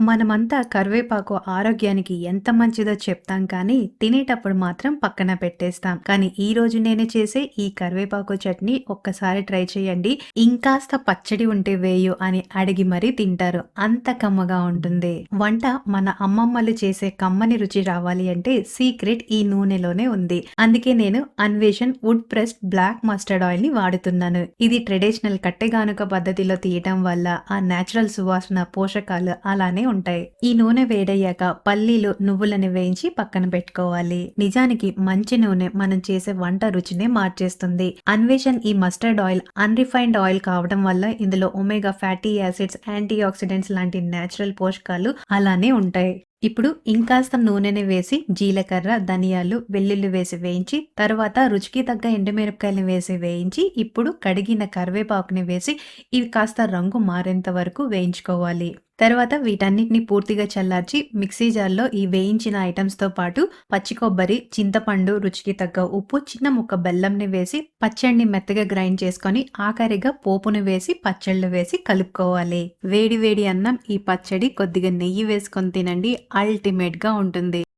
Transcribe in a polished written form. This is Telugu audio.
మనమంతా కరివేపాకు ఆరోగ్యానికి ఎంత మంచిదో చెప్తాం కానీ తినేటప్పుడు మాత్రం పక్కన పెట్టేస్తాం. కానీ ఈ రోజు నేను చేసే ఈ కరివేపాకు చట్నీ ఒక్కసారి ట్రై చేయండి. ఇంకాస్త పచ్చడి ఉంటే వేయు అని అడిగి మరీ తింటారు. అంత కమ్మగా ఉంటుంది. వంట మన అమ్మమ్మలు చేసే కమ్మని రుచి రావాలి అంటే సీక్రెట్ ఈ నూనెలోనే ఉంది. అందుకే నేను Anveshan wood pressed black mustard oil ని వాడుతున్నాను. ఇది ట్రెడిషనల్ కట్టెగానుక పద్ధతిలో తీయటం వల్ల ఆ నేచురల్ సువాసన పోషకాలు అలానే ఉంటాయి. ఈ నూనె వేడయ్యాక పల్లీలు నువ్వులను వేయించి పక్కన పెట్టుకోవాలి. నిజానికి మంచి నూనె మనం చేసే వంట రుచినే మార్చేస్తుంది. అన్వేషణ్ ఈ మస్టర్డ్ ఆయిల్ అన్రిఫైన్డ్ ఆయిల్ కావడం వల్ల ఇందులో omega fatty acids, antioxidants లాంటి నేచురల్ పోషకాలు అలానే ఉంటాయి. ఇప్పుడు ఇంకాస్త నూనెని వేసి జీలకర్ర, ధనియాలు, వెల్లుల్లి వేసి వేయించి తర్వాత రుచికి తగ్గ ఎండుమిరపకాయలు వేసి వేయించి ఇప్పుడు కడిగిన కరివేపాకుని వేసి ఇవి కాస్త రంగు మారేంత వరకు వేయించుకోవాలి. తర్వాత వీటన్నిటిని పూర్తిగా చల్లార్చి మిక్సీ జార్లో ఈ వేయించిన ఐటమ్స్తో పాటు పచ్చి కొబ్బరి, చింతపండు, రుచికి తగ్గ ఉప్పు, చిన్న ముక్క బెల్లంని వేసి పచ్చడిని మెత్తగా గ్రైండ్ చేసుకొని ఆఖరిగా పోపును వేసి పచ్చళ్ళు వేసి కలుపుకోవాలి. వేడి వేడి అన్నం ఈ పచ్చడి కొద్దిగా నెయ్యి వేసుకొని తినండి, అల్టిమేట్ గా ఉంటుంది.